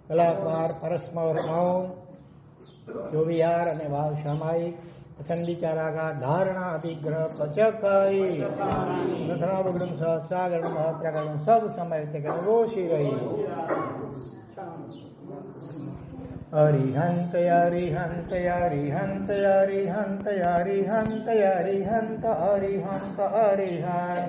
કલાકાર પરસ્મર મૌન ચોવિહાર અને ભાવ સામાયિક પસંદી ચારાગા ધારણા અધિગ્રહ પચકાઈ નથરાવગણ સહસ્રાગણ મહાત્રાગણ સબ સમય તે ગોશી રહી હરિહંત હરિહંત હરિહંત હરિહંત હરિહંત હરિહંત હરિહંત હરિહંત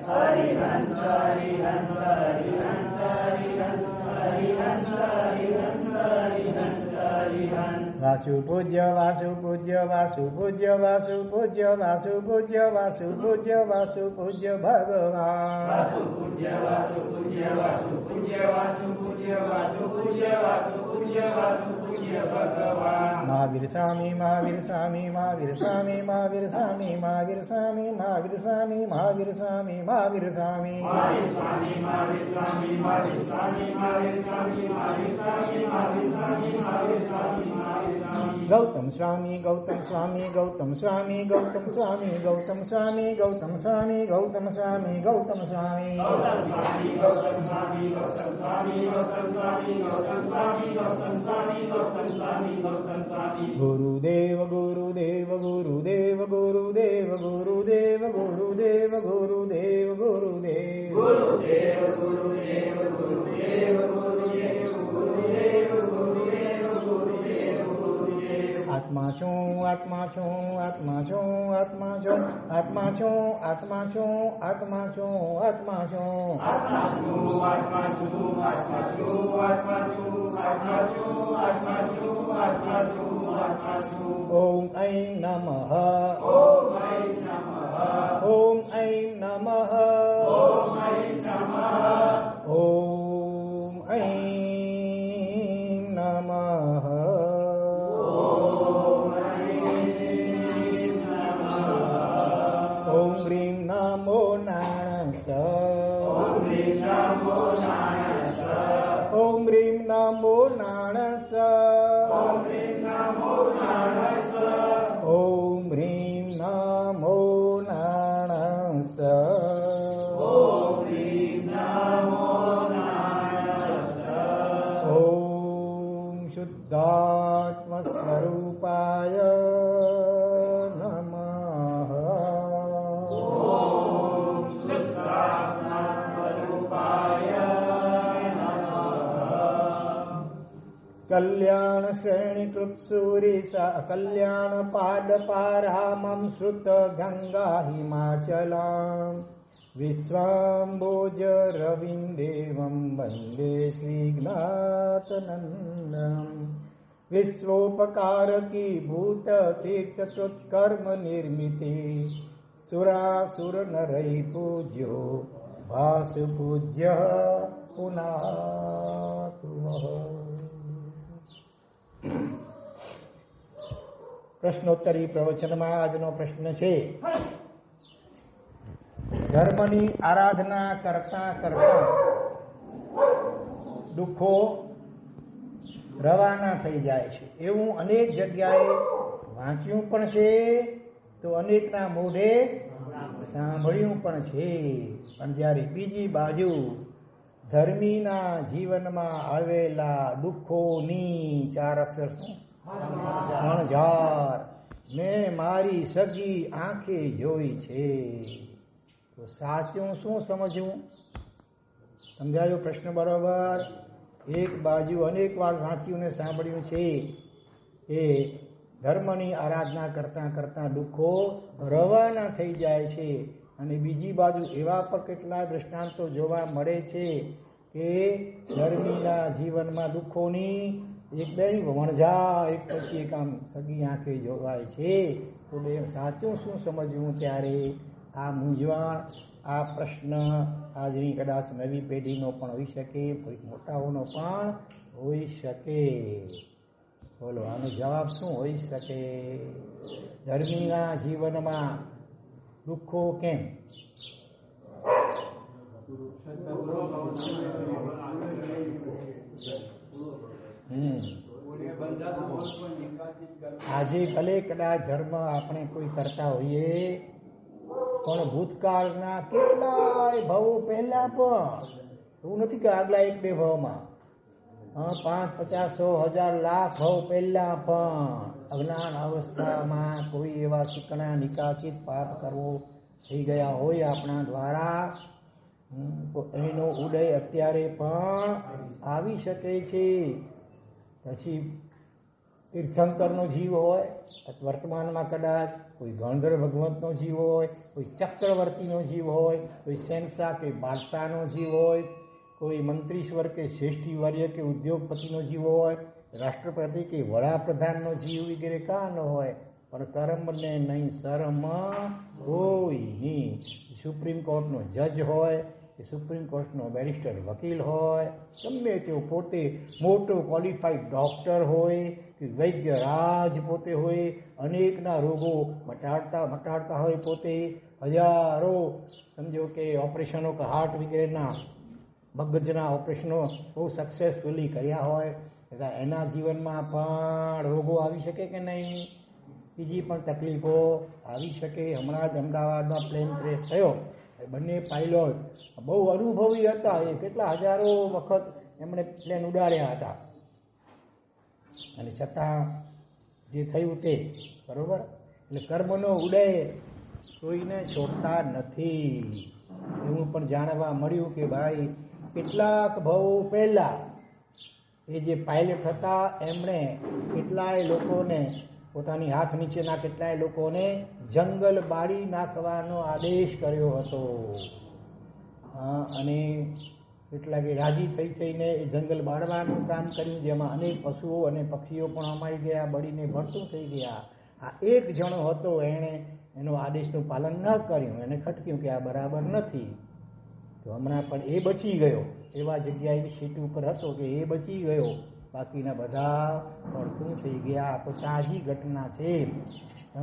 વાસુ પૂજ્ય વાસુ પૂજ્ય વાસુ પૂજ્ય વાસુ પૂજ્ય વાસુ પૂજ્ય વાસુ પૂજ્ય વાસુ પૂજ્ય ભગવાન વાસુ પૂજ્ય વાસુ પૂજ્ય વાસુ પૂજ્ય વાસુ પૂજ્ય વાસુ પૂજ્ય વાસુ પૂજ્ય વાસુ પૂજ્ય ભગવાન મહાવીર સ્વામી મહાવીર સ્વામી મહાવીર સ્વામી મહાવીર સ્વામી મહાવીર સ્વામી મહાવીર સ્વામી મહાવીર સ્વામી મહાવીર સ્વામી મહાવીર સ્વામી મહાવીર સ્વામી મહાવીર સ્વામી મહાવીર સ્વામી મહાવીર સ્વામી મહાવીર સ્વામી મહાવીર સ્વામી ગૌતમ સ્વામી ગૌતમ સ્વામી ગૌતમ સ્વામી ગૌતમ સ્વામી ગૌતમ સ્વામી ગૌતમ સ્વામી ગૌતમ સ્વામી ગૌતમ સ્વામી ગૌતમ સ્વામી ગૌતમ સ્વામી ગૌતમ સ્વામી ગૌતમ સ્વામી ગૌતમ સ્વામી ગૌતમ સ્વામી ગૌતમ સ્વામી ગૌતમ સ્વામી ગુરુદેવ ગુરુદેવ ગુરુદેવ ગુરુદેવ ગુરુદેવ ગુરુદેવ ગુરુદેવ ગુરુદેવ ગુરુદેવ ગુરુદેવ ગુરુદેવ ગુરુદેવ ગુરુદેવ આત્મા છું આત્મા છું આત્મા છું આત્મા છું આત્મા છું આત્મા છું આત્મા છું આત્મા છું આત્મા છું આત્મા છું આત્મા છું આત્મા છું આત્મા છું આત્મા છું આત્મા છું આત્મા છું ઓમ ઐં નમઃ ઓમ ઐં નમઃ ઓમ ઐં નમઃ ઓમ ઐં નમઃ ઓમ ઐં નમઃ ઓમ હ્રીં નમો નારાયણ ઓમ હ્રીં નમો નારાયણ ઓમ હ્રીં નમો નારાયણ ઓમ હ્રીં નમો નારાયણ ઓમ હ્રીં નમો નારાયણ ઓમ હ્રીં નમો નારાયણ ઓમ શુદ્ધાત્મ સ્વરૂપાય કલ્યાણ શ્રેણીકૃત સૂરિસા કલ્યાણ પાદપારામમ શ્રુત ગંગા હિમાચલમ વિશ્વાંબોજ રવિન્દેવમ વંદે શ્રીજ્ઞાતનંદમ વિશ્વોપકારકી ભૂત તીર્થકૃત કર્મ નિર્મિતે સુરાસુર નરૈ પૂજ્યો ભાસુ પૂજ્ય પુનાતુઃ પ્રશ્નોત્તરી પ્રવચનમાં આજનો પ્રશ્ન છે ધર્મની આરાધના કરતા કરતા દુઃખો રવાના થઈ જાય છે એવું અનેક જગ્યાએ વાંચ્યું પણ છે તો અનેકના મોઢે સાંભળ્યું પણ છે પણ જ્યારે બીજી બાજુ ધર્મીના જીવનમાં આવેલા દુઃખોની ચાર અક્ષર શું અણઝાર મેં મારી સગી આંખે જોઈ છે તો સાચું શું સમજવું સમજાયું પ્રશ્ન બરોબર એક બાજુ અનેક વાર વાંચ્યું ને સાંભળ્યું છે એ ધર્મની આરાધના કરતા કરતા દુઃખો રવાના થઈ જાય છે અને બીજી બાજુ એવા પણ કેટલા દ્રષ્ટાંતો જોવા મળે છે કે ધર્મીના જીવનમાં દુઃખોની એક બે વણઝા એક પછી એક આમ સગી આંખે જોવાય છે તો બે સાચું શું સમજવું ત્યારે આ મૂંઝવણ આ પ્રશ્ન આજની કદાચ નવી પેઢીનો પણ હોઈ શકે મોટાઓનો પણ હોઈ શકે બોલો આનો જવાબ શું હોઈ શકે ધર્મીના જીવનમાં દુઃખો કેમ આજે ભલે કદાચ ધર્મ આપણે કોઈ કરતા હોઈએ પણ ભૂતકાળના કેટલાય ભાવો પહેલા પણ એવું નથી કે આગલા 1-2 ભાવમાં, 5, 50, 100, 1000, લાખ ભાવ પહેલા પણ અજ્ઞાન અવસ્થામાં કોઈ એવા ચીકણા નિકાચિત પાપ કરવો થઈ ગયા હોય આપણા દ્વારા, તો એનો ઉદય અત્યારે પણ આવી શકે છે. પછી તીર્થંકરનો જીવ હોય, વર્તમાનમાં કદાચ કોઈ ગણધર ભગવંતનો જીવ હોય, કોઈ ચક્રવર્તીનો જીવ હોય, કોઈ શહેનશાહ કે બાદશાહનો જીવ હોય, કોઈ મંત્રીશ્વર કે શ્રેષ્ઠી વર્ય કે ઉદ્યોગપતિનો જીવ હોય, રાષ્ટ્રપતિ કે વડાપ્રધાનનો જીવ વગેરે કાં ન હોય, પણ કર્મને નહીં શરમ કોઈ નહીં. સુપ્રીમ કોર્ટનો જજ હોય કે સુપ્રીમ કોર્ટનો બેરિસ્ટર વકીલ હોય, ગમે તેઓ પોતે મોટો ક્વોલિફાઈડ ડૉક્ટર હોય કે વૈદ્ય રાજ પોતે હોય, અનેકના રોગો મટાડતા હોય પોતે, હજારો સમજો કે ઓપરેશનો કે હાર્ટ વગેરેના મગજના ઓપરેશનો બહુ સક્સેસફુલી કર્યા હોય, એના જીવનમાં પણ રોગો આવી શકે કે નહીં, બીજી પણ તકલીફો આવી શકે. હમણાં જ અમદાવાદમાં પ્લેન ક્રેશ થયો, બંને પાયલોટ બહુ અનુભવી હતા, એ કેટલા હજારો વખત એમણે પ્લેન ઉડાડ્યા હતા, અને છતાં જે થયું તે બરોબર. એટલે કર્મનો ઉદય કોઈને છોડતા નથી. એવું પણ જાણવા મળ્યું કે ભાઈ કેટલાક ભાવો પહેલા એ જે પાયલટ હતા એમણે કેટલાય લોકોને, પોતાની હાથ નીચેના કેટલાય લોકોને જંગલ બાળી નાખવાનો આદેશ કર્યો હતો, અને કેટલાકે રાજી થઈને એ જંગલ બાળવાનું કામ કર્યું, જેમાં અનેક પશુઓ અને પક્ષીઓ પણ અમારી ગયા, બળીને ભરતું થઈ ગયા. આ એક જણો હતો, એણે એનો આદેશનું પાલન ન કર્યું, એને ખટક્યું કે આ બરાબર નથી. તો હમણાં પણ એ બચી ગયો, એવા જગ્યાએ સીટ ઉપર હતો કે એ બચી ગયો, બાકીના બધા ભરતું થઈ ગયા. તો તાજી ઘટના છે.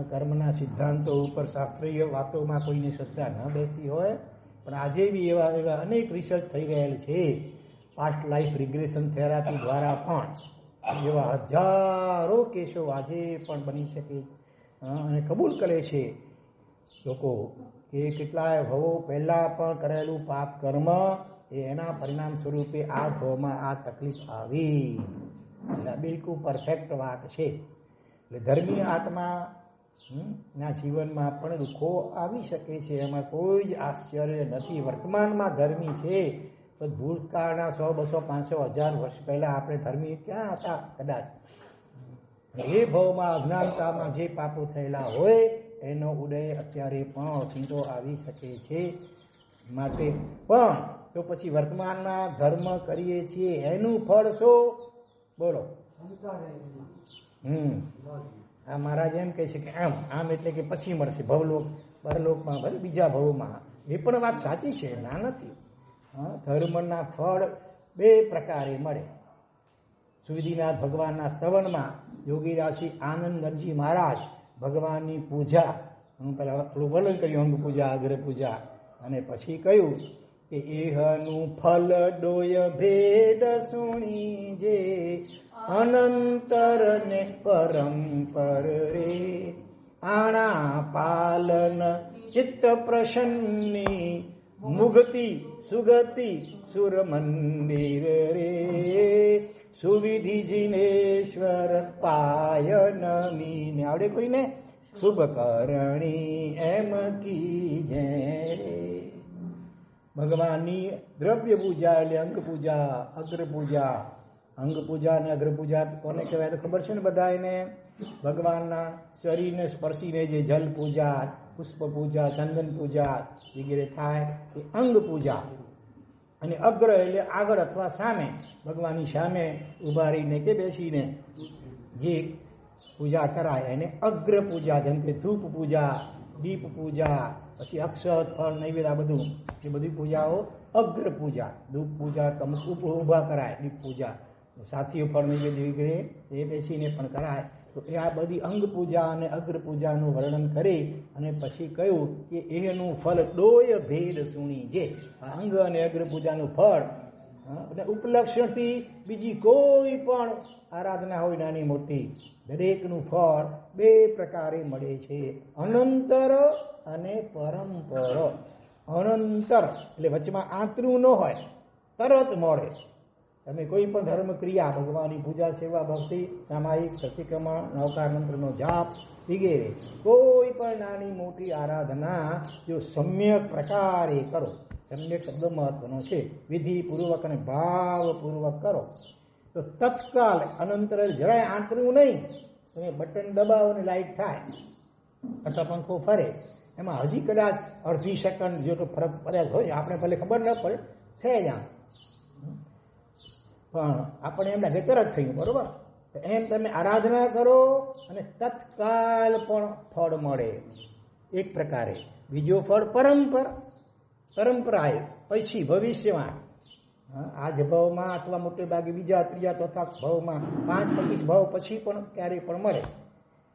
કર્મના સિદ્ધાંતો ઉપર શાસ્ત્રીય વાતોમાં કોઈને શ્રદ્ધા ન બેસતી હોય, પણ આજે બી એવા અનેક રિસર્ચ થઈ રહેલ છે. પાસ્ટ લાઈફ રિગ્રેશન થેરાપી દ્વારા પણ એવા હજારો કેસો આજે પણ બની શકે અને કબૂલ કરે છે લોકો કે કેટલાય ભવો પહેલા પણ કરેલું પાપ કર્મ એના પરિણામ સ્વરૂપે આ ભવમાં આ તકલીફ આવી. એટલે બિલકુલ પરફેક્ટ વાત છે. એટલે ધર્મી આત્મા ના જીવનમાં પણ દુઃખો આવી શકે છે, એમાં કોઈ જ આશ્ચર્ય નથી. વર્તમાનમાં ધર્મી છે, તો ભૂતકાળના 100, 200, 500, 1000 વર્ષ પહેલા આપણે ધર્મી ક્યાં હતા? કદાચ એ ભવમાં અજ્ઞાનતામાં જે પાપો થયેલા હોય એનો ઉદય અત્યારે પણ ઓચિંતો આવી શકે છે. માટે પણ તો પછી વર્તમાનમાં ધર્મ કરીએ છીએ એનું ફળ શું? બોલો. આ મહારાજ એમ કહે છે કે આમ એટલે કે પછી મળશે ભવલોક પરલોકમાં, ભલે બીજા ભવમાં. એ પણ વાત સાચી છે, ના નથી. ધર્મના ફળ 2 પ્રકારે મળે. સુવિધિનાથ ભગવાનના સ્તવનમાં યોગીરાજશ્રી આનંદગંજી મહારાજ ભગવાનની પૂજા, હું પેલા થોડું વર્ણન કર્યું, અંગ પૂજા, અગ્ર પૂજા, અને પછી કહ્યું કે એહનું ફલ ડોય ભેદ સુણી જે અનંતર ને પરંપર રે, આણા પાલન ચિત્ત પ્રસન્ની મુગતિ સુગતિ સુર મંદિર રે, સુવિધિ જીનેશ્વર પાયન મીને. આવડે કોઈને? શુભ કરણી એમ કી જય. ભગવાનની દ્રવ્ય પૂજા એટલે અંગ પૂજા, અગ્ર પૂજા. અંગ પૂજા અને અગ્ર પૂજા કોને કહેવાય તો ખબર છે ને બધા એને? ભગવાનના શરીરને સ્પર્શીને જે જલ પૂજા, પુષ્પ પૂજા, ચંદન પૂજા વગેરે થાય એ અંગ પૂજા. અને અગ્ર એટલે આગળ અથવા સામે, ભગવાનની સામે ઉભા રહીને કે બેસીને જે પૂજા કરાય એને અગ્ર પૂજા. જેમ કે ધૂપ પૂજા, દીપ પૂજા, પછી અક્ષત ફળ નૈવેદ્ય, બધું એ બધી પૂજાઓ અગ્ર પૂજા. ધૂપ પૂજા ઊભા કરાય, દીપ પૂજા, સાથીઓ ફળ નૈવેદ્ય વગેરે એ બેસીને પણ કરાય. તો એ આ બધી અંગ પૂજા અને અગ્ર પૂજાનું વર્ણન કરી અને પછી કહ્યું કે એનું ફળ ડોય ભેદ સુણી જે. આ અંગ અને અગ્ર પૂજાનું ફળ અને ઉપલક્ષણથી બીજી કોઈ પણ આરાધના હોય નાની મોટી, દરેકનું ફળ 2 પ્રકારે મળે છે, અનંતર અને પરંપર. અનંતર એટલે વચમાં આંતરું ન હોય, તરત મળે. તમે કોઈ પણ ધર્મ ક્રિયા, ભગવાનની પૂજા, સેવા, ભક્તિ, સામાયિક સતીક્રમણ, નવકાર મંત્રનો જાપ વગેરે કોઈ પણ નાની મોટી આરાધના જો સમ્યક પ્રકારે કરો, સમ્યક શબ્દ મહત્વનો છે, વિધિપૂર્વક અને ભાવપૂર્વક કરો તો તત્કાલ અનંતર જરાય આંતરું નહીં. તમે બટન દબાવો અને લાઈટ થાય અથવા પંખો ફરે, એમાં હજી કદાચ અડધી સેકન્ડ જેટલો ફરક પડ્યા હોય, આપણે ભલે ખબર ન પડે છે જ આમ, પણ આપણે એમ લાગે તરત થયું. બરોબર? એમ તમે આરાધના કરો અને તત્કાલ પણ ફળ મળે એક પ્રકારે. બીજો ફળ પરંપરાએ પછી ભવિષ્યમાં, આજ ભાવમાં અથવા મોટે ભાગે બીજા ત્રીજા ચોથા ભાવમાં 5-25 ભાવ પછી પણ ક્યારેય પણ મળે.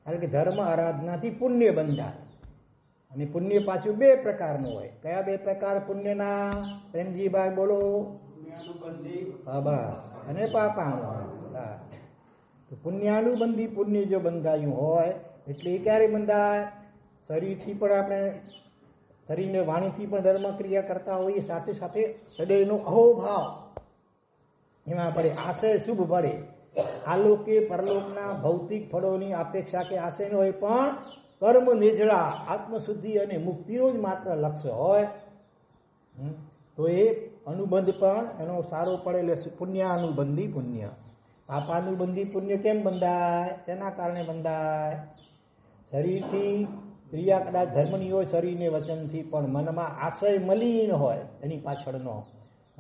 કારણ કે ધર્મ આરાધનાથી પુણ્ય બંધાય અને પુણ્ય પાછું 2 પ્રકારનું હોય. કયા 2 પ્રકાર પુણ્યના? પ્રેમજીભાઈ બોલો. અને પાપાનું. તો પુણ્યાનુબંધી પુણ્ય જો બંધાયું હોય એટલે એ ક્યારે બંધાય? શરીરથી પણ આપણે શરીરને વાણીથી પણ ધર્મ ક્રિયા કરતા હોઈએ, સાથે સાથે હૃદયનો અહોભાવ એમાં પડે, આશય શુભ પડે. આલોકે પરલોકના ભૌતિક ફળોની અપેક્ષા કે આશય ન હોય, પણ કર્મ નિજળા આત્મશુદ્ધિ અને મુક્તિનું જ માત્ર લક્ષ્ય હોય તો એ અનુબંધ પણ એનો સારો પડે. એટલે પુણ્યાનુબંધી પુણ્ય. પાપાનુબંધી પુણ્ય કેમ બંધાય? તેના કારણે બંધાય. શરીરથી ક્રિયા કદાચ ધર્મની હોય, શરીરને વચનથી, પણ મનમાં આશય મલિન હોય એની પાછળનો.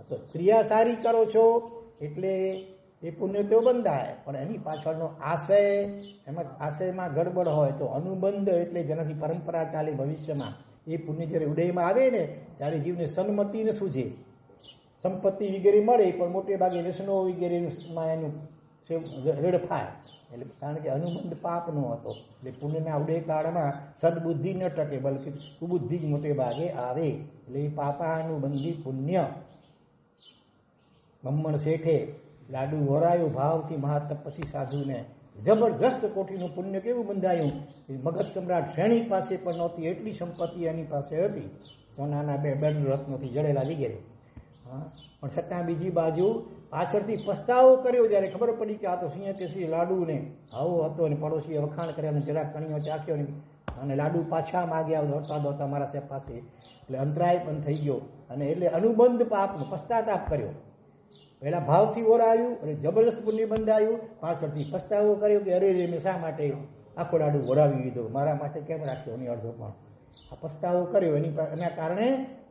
તો ક્રિયા સારી કરો છો એટલે એ પુણ્ય તો બંધાય, પણ એની પાછળનો આશય, એમાં આશયમાં ગડબડ હોય તો અનુબંધ, એટલે જેનાથી પરંપરા ચાલે ભવિષ્યમાં, એ પુણ્ય જ્યારે ઉદયમાં આવે ને ત્યારે જીવને સન્મતિ ને સૂઝે. સંપત્તિ વગેરે મળે પણ મોટે ભાગે વ્યસનો વગેરેમાં એનું વેડફાય. એટલે કારણ કે અનુબંધ પાપનો હતો. એટલે પુણ્યના ઉદયકાળમાં સદબુદ્ધિ ન ટકે, બલકે કુબુદ્ધિ જ મોટે ભાગે આવે. એટલે એ પાપાનુબંધી પુણ્ય. બ્રહ્મણ શેઠે લાડુ વરાયું ભાવથી મહાતપસ્વી સાધુને, જબરજસ્ત કોટીનું પુણ્ય કેવું બંધાયું? મગધ સમ્રાટ શ્રેણી પાસે પણ નહોતી એટલી સંપત્તિ એની પાસે હતી, સોનાના 2 રત્નોથી જડેલા વગેરે. પણ છતાં બીજી બાજુ પાછળથી પસ્તાવો કર્યો જ્યારે ખબર પડી કે આ તો સિંહ લાડુ ને આવો હતો, અને પડોશીએ વખાણ કર્યા અને જરાક કણીઓ ચાખ્યો અને લાડુ પાછા માગ્યા દોડતા દોડતા મારા સાહેબ પાસે. એટલે અંતરાય પણ થઈ ગયો. અને એટલે અનુબંધ પાપનો પશ્ચાતાપ કર્યો. પહેલા ભાવથી ઓરાયું અને જબરદસ્ત પુણ્ય બંધાયું, પાછળથી પસ્તાવો કર્યો કે અરે મેં શા માટે આખો લાડુ ઓરાવી દીધો, મારા માટે કેમ રાખ્યો નહીં અડધો પણ. આ પસ્તાવો કર્યો એના કારણે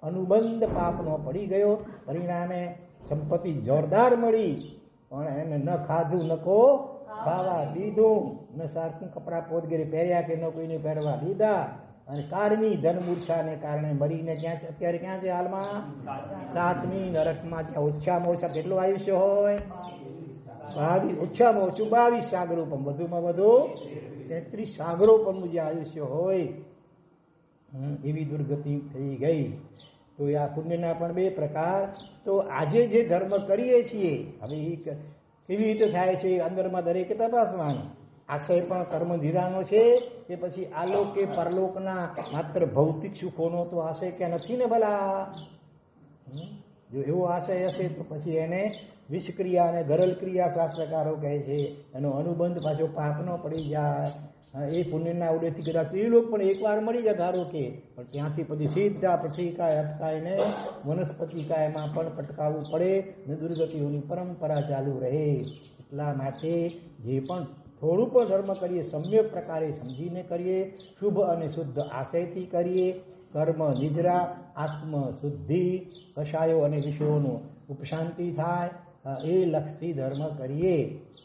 અનુબંધ પાપનો પડી ગયો. પરિણામે સંપત્તિ જોરદાર મળી, પણ એને ન ખાધું ન કો ખાવા દીધું, ન સારખું કપડા પોતગીરી પહેર્યા કે ન કોઈને પહેરવા દીધા. અને કારમી ધનમૂર્છાને કારણે મરીને અત્યારે ક્યાં છે હાલમાં? 7મી નરકમાં. જ્યાં ઓછામાં ઓછા કેટલું આયુષ્ય હોય? 22. ઓછામાં ઓછું 22 સાગરોપમ, વધુમાં વધુ 33 સાગરોપમનું જે આયુષ્ય હોય એવી દુર્ગતિ થઈ ગઈ. તો આ પુણ્યના પણ 2 પ્રકાર. તો આજે જે ધર્મ કરીએ છીએ હવે એ કેવી રીતે થાય છે અંદરમાં દરેકે તપાસવાનું. આશય પણ કર્મ ધીરાનો છે કે પછી આલોકે પરલોકના માત્ર ભૌતિક સુખોનો તો આશય કે નથી ને ભલા? જો એવો આશય હશે તો પછી એને વિષક્રિયા અને ગરલ ક્રિયા શાસ્ત્રકારો કહે છે, એનો અનુબંધ પાછો પાપનો પડી જાય. એ પુણ્યના ઉદયથી કદાચ એ લોકો પણ એકવાર મળી જાય ધારો કે, પણ ત્યાંથી પછી સીધા પૃથ્વીકાય અટકાઈને વનસ્પતિકાયમાં પણ પટકાવવું પડે ને દુર્ગતિઓની પરંપરા ચાલુ રહે. એટલા માટે જે પણ થોડું પણ ધર્મ કરીએ સમ્યક પ્રકારે સમજીને કરીએ, શુભ અને શુદ્ધ આશયથી કરીએ, કર્મ નિજરા, આત્મશુદ્ધિ, કષાયો અને વિષયોનું ઉપશાંતિ થાય, એ લક્ષથી ધર્મ કરીએ.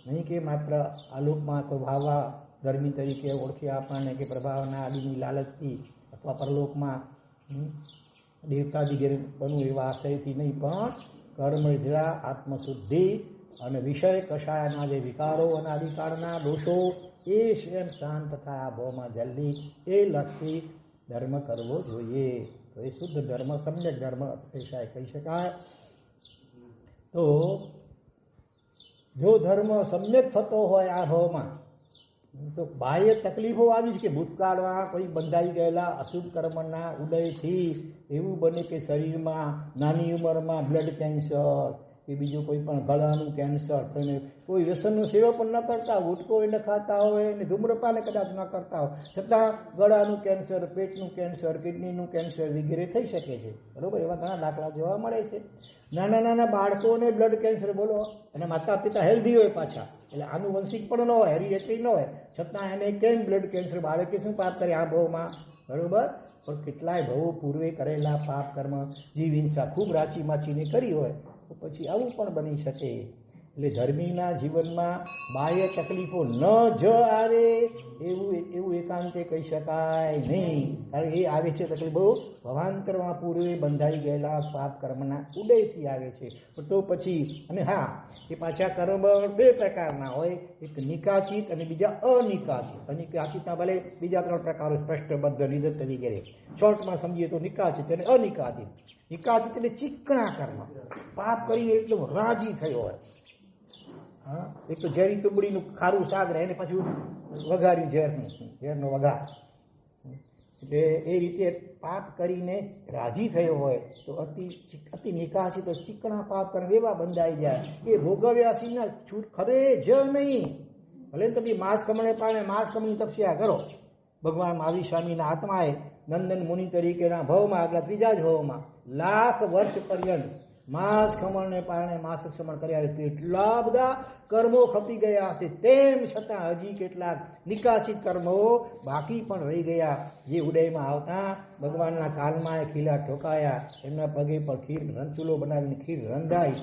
નહીં કે માત્ર આલોકમાં તો ભાવા ધર્મી તરીકે ઓળખી આપણને કે પ્રભાવના આદિની લાલચથી અથવા પરલોકમાં દેવતાદિ બનવું એવા આશયથી નહીં, પણ કર્મ નિજરા, આત્મશુદ્ધિ અને વિષય કષાયના જે વિકારો અને આદિકાળના દોષો એ સ્વયં શાંત થાય ભાવમાં જલ્દી, એ લક્ષથી ધર્મ કરવો જોઈએ. તો એ શુદ્ધ ધર્મ, સમ્યક ધર્મ કહી શકાય. તો જો ધર્મ સમ્યક થતો હોય આ ભાવમાં, તો બાહ્ય તકલીફો આવી છે કે ભૂતકાળમાં કોઈ બંધાઈ ગયેલા અશુભ કર્મના ઉદયથી એવું બને કે શરીરમાં નાની ઉંમરમાં બ્લડ કેન્સર કે બીજું કોઈ પણ ગળાનું કેન્સર, કોઈ વ્યસનનું સેવા પણ ન કરતા, ગુટકો એટલે ખાતા હોય અને ધૂમ્રપાન કદાચ ન કરતા હોય છતાં ગળાનું કેન્સર, પેટનું કેન્સર, કિડનીનું કેન્સર વગેરે થઈ શકે છે. બરોબર, એવા ઘણા દાખલા જોવા મળે છે. નાના નાના બાળકોને બ્લડ કેન્સર, બોલો, અને માતા પિતા હેલ્ધી હોય પાછા, એટલે આનુવંશિક પણ ન હોય, હેરિડિટરી ન હોય, છતાં એને કેમ બ્લડ કેન્સર? બાળકે શું પાપ કરે આ ભાવમાં? બરોબર, પણ કેટલાય ભાવો પૂર્વે કરેલા પાપ કર્મ, જીવ હિંસા ખૂબ રાચી માચીને કરી હોય તો પછી આવું પણ બની શકે. એટલે ધર્મીના જીવનમાં બાહ્ય તકલીફો ન જ આવે એવું એકાંતે કહી શકાય નહીં, કારણ એ આવે છે તકલીફો ભવાંતરમાં પૂર્વે બંધાઈ ગયેલા પાપ કર્મના ઉદયથી આવે છે. તો પછી, અને હા, એ પાછા કર્મ બે પ્રકારના હોય, એક નિકાચિત અને બીજા અનિકાચિત. અનિકાચિતના ભલે બીજા 3 પ્રકારો સ્પષ્ટ, બદ્ધ, નિદત્ત વગેરે. શોર્ટમાં સમજીએ તો નિકાચિત અને અનિકાચિત. નિકાચિત એટલે ચીકણા કર્મ, પાપ કરીને એટલો રાજી થયો હોય. હા, એક તો ઝેરી તુંબડીનું ખારું શાક રહે એને પછી વઘાર્યું, ઝેરનો વઘાર, એટલે એ રીતે પાપ કરીને રાજી થયો હોય તો અતિ નિકાસી, તો ચીકણા પાપ કરે એવા બંધાઈ જાય એ ભોગવ્યાસીના છૂટ ખરે જ નહીં. ભલે તમે માંસ ખમણે પાણે માંસ ખમણી તપસ્યા કરો. ભગવાન મહાવીર સ્વામીના આત્માએ નંદન મુનિ તરીકેના ભાવમાં, આગલા 3જા જ ભાવમાં લાખ વર્ષ પર્યંત માંસ ખમણને પારણે માંસ ખમણ કર્યા, કેટલા બધા કર્મો ખપી ગયા હશે, તેમ છતાં હજી કેટલાક નિકાસિત કર્મો બાકી પણ રહી ગયા, જે ઉદયમાં આવતા ભગવાનના કાલમાં ખીલા ઠોકાયા, એમના પગે પર ખીર ચૂલો બનાવીને ખીર રંધાઈ.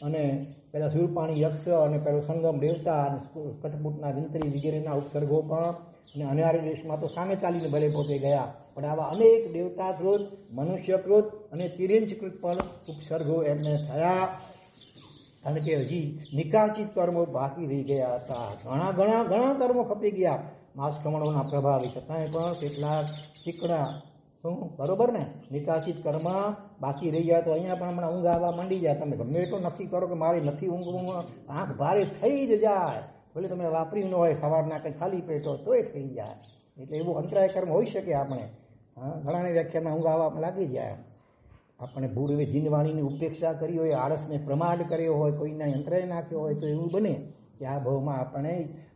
અને પેલા સુરપાણી યક્ષ અને પેલો સંગમ દેવતા અને કટપુટના વિંતરી વગેરેના ઉપસર્ગો પણ, અને અનાર્ય દેશમાં તો સામે ચાલીને ભલે પોતે ગયા, પણ આવા અનેક દેવતા કૃત, મનુષ્ય કૃત અને તિર્યંચ કૃત પણ ઉપસર્ગો એમને થયા, કારણ કે હજી નિકાચિત કર્મો બાકી રહી ગયા હતા. ઘણા ઘણા ઘણા કર્મો ખપી ગયા માંસ ખમણોના પ્રભાવે, છતાંય પણ કેટલાક ચીકણા, શું બરોબર ને, નિકાસિત કર્મ બાકી રહી ગયા. તો અહીંયા પણ હમણાં ઊંઘ આવવા માંડી જાય. તમે ગમે એટલો નક્કી કરો કે મારે નથી ઊંઘવું, આંખ ભારે થઈ જ જાય, ભલે તમે વાપરી ન હોય, સવારના કંઈ ખાલી પેટો તોય થઈ જાય. એટલે એવું અંતરાય કર્મ હોઈ શકે. આપણે ઘણાની વ્યાખ્યામાં ઊંઘ આવવા લાગી જાય. આપણે ભૂરવે જીનવાણીની ઉપેક્ષા કરી હોય, આળસને પ્રમાદ કર્યો હોય, કોઈના અંતરાય નાખ્યો હોય, તો એવું બને કે આ ભાવમાં આપણે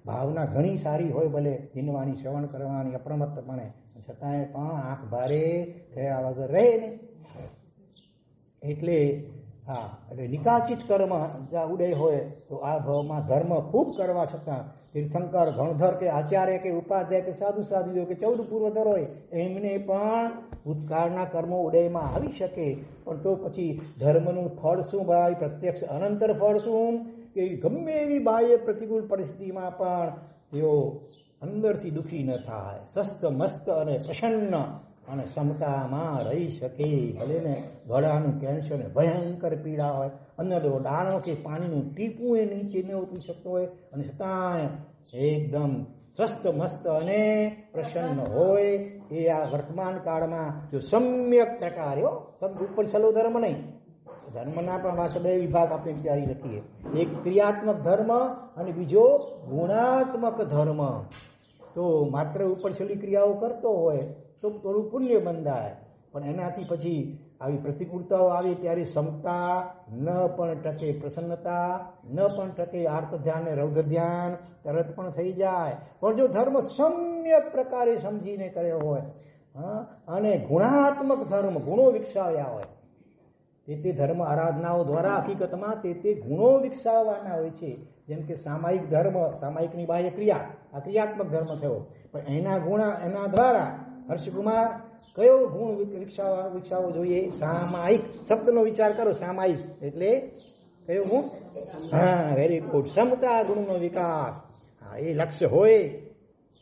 ભાવના ઘણી સારી હોય, ભલે જીનવાણી શ્રવણ કરવાની અપ્રમત્તપણે, છતાંય પણ આંખ ભારે થયા વગર રહે નહીં. એટલે હા, એટલે નિકાચિત કર્મ જ્યાં ઉદય હોય તો આ ભાવમાં ધર્મ ખૂબ કરવા છતાં તીર્થંકર, ગણધર કે આચાર્ય કે ઉપાધ્યાય કે સાધુ સાધુઓ કે 14 પૂર્વધર હોય, એમને પણ ભૂતકાળના કર્મો ઉદયમાં આવી શકે. પણ તો પછી ધર્મનું ફળ શું ભાઈ? પ્રત્યક્ષ અનંતર ફળ શું? કે ગમે એવી બાહ્ય પ્રતિકૂળ પરિસ્થિતિમાં પણ તેઓ અંદરથી દુઃખી ન થાય, સ્વસ્થ મસ્ત અને પ્રસન્ન અને સમતામાં રહી શકે. ભલે ને ગળાનું કેન્સર ને ભયંકર પીડા હોય, અંદરનો દાણો કે પાણીનું ટીપું એ નીચે ન ઉતરી શકતો હોય, અને છતાંય એકદમ સ્વસ્થ મસ્ત અને પ્રસન્ન હોય. એ આ વર્તમાન કાળમાં જો સમ્યક પ્રકારે, ઉપર સલો ધર્મ નહીં, ધર્મના પણ પાછળ 2 વિભાગ આપણે વિચારી રાખીએ, એક ક્રિયાત્મક ધર્મ અને બીજો ગુણાત્મક ધર્મ. તો માત્ર ઉપરછલી ક્રિયાઓ કરતો હોય તો થોડું પુણ્ય બંધાય, પણ એનાથી પછી આવી પ્રતિકૂળતાઓ આવે ત્યારે સમતા ન પણ ટકે, પ્રસન્નતા ન પણ ટકે, આર્ત ધ્યાન ને રૌદ્ર ધ્યાન તરત પણ થઈ જાય. પણ જો ધર્મ સમ્યક પ્રકારે સમજીને કર્યો હોય, અને ગુણાત્મક ધર્મ, ગુણો વિકસાવ્યા હોય, તે ધર્મ આરાધનાઓ દ્વારા હકીકતમાં તે ગુણો વિકસાવવાના હોય છે. જેમ કે સામાયિક ધર્મ, સામાયિકની બાહ્ય ક્રિયા, આ ક્રિયાત્મક ધર્મ થયો, પણ એના ગુણ, એના દ્વારા હર્ષકુમાર કયો ગુણ વિકસાવવો જોઈએ? સામાયિક શબ્દનો વિચાર કરો. સામાયિક એટલે કયો ગુણ? હા, વેરી ગુડ, સમતા ગુણનો વિકાસ. હા, એ લક્ષ્ય હોય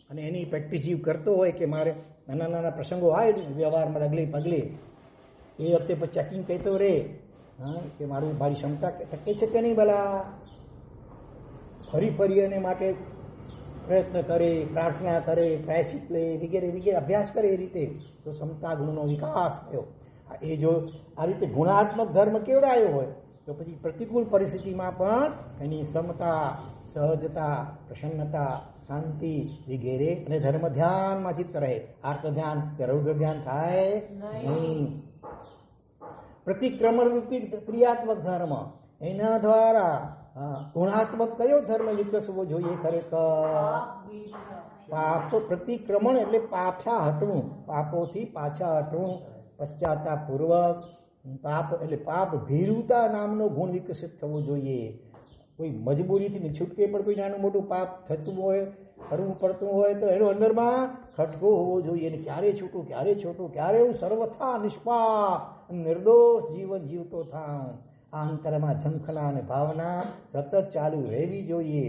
અને એની પ્રેક્ટિસ જીવ કરતો હોય કે મારે નાના નાના પ્રસંગો આવે વ્યવહારમાં ડગલે પગલે, એ વખતે પછી ચેકિંગ કહેતો રહે કે મારી ક્ષમતા ટકે છે કે નહીં. ભલા ફરી એને માટે પ્રયત્ન કરે, પ્રાર્થના કરે, પ્રાયશ્ચિત લે વગેરે વગેરે અભ્યાસ કરે. એ રીતે તો સમતા ગુણનો વિકાસ થયો. એ જો આ રીતે ગુણાત્મક ધર્મ કેવડાયો હોય તો પછી પ્રતિકૂળ પરિસ્થિતિમાં પણ એની સમતા, સહજતા, પ્રસન્નતા, શાંતિ વગેરે અને ધર્મ ધ્યાનમાં ચિત્ત રહે. આર્ત ધ્યાન કે રૌદ્ર ધ્યાન થાય નહીં. પ્રતિક્રમણ રૂપી ક્રિયાત્મક ધર્મ, એના દ્વારા ગુણાત્મક કયો ધર્મ વિકસવો જોઈએ? ખરેખર પાપ પ્રતિક્રમણ એટલે પાછા હટવું, પાપોથી પાછા હટવું, પશ્ચાતાપ પૂર્વક. પાપ એટલે પાપ ભીરુતા નામનો ગુણ વિકસિત થવો જોઈએ. કોઈ મજબૂરીથી છૂટકે પણ કોઈ નાનું મોટું પાપ થતું હોય, કરવું પડતું હોય તો એનો અંદરમાં ખટકો હોવો જોઈએ. અને ક્યારે છૂટું, ક્યારે છૂટું, ક્યારે હું સર્વથા નિષ્પાપ નિર્દોષ જીવન જીવતો થાઉં, આ અંતરમાં ઝંખના અને ભાવના સતત ચાલુ રહેવી જોઈએ.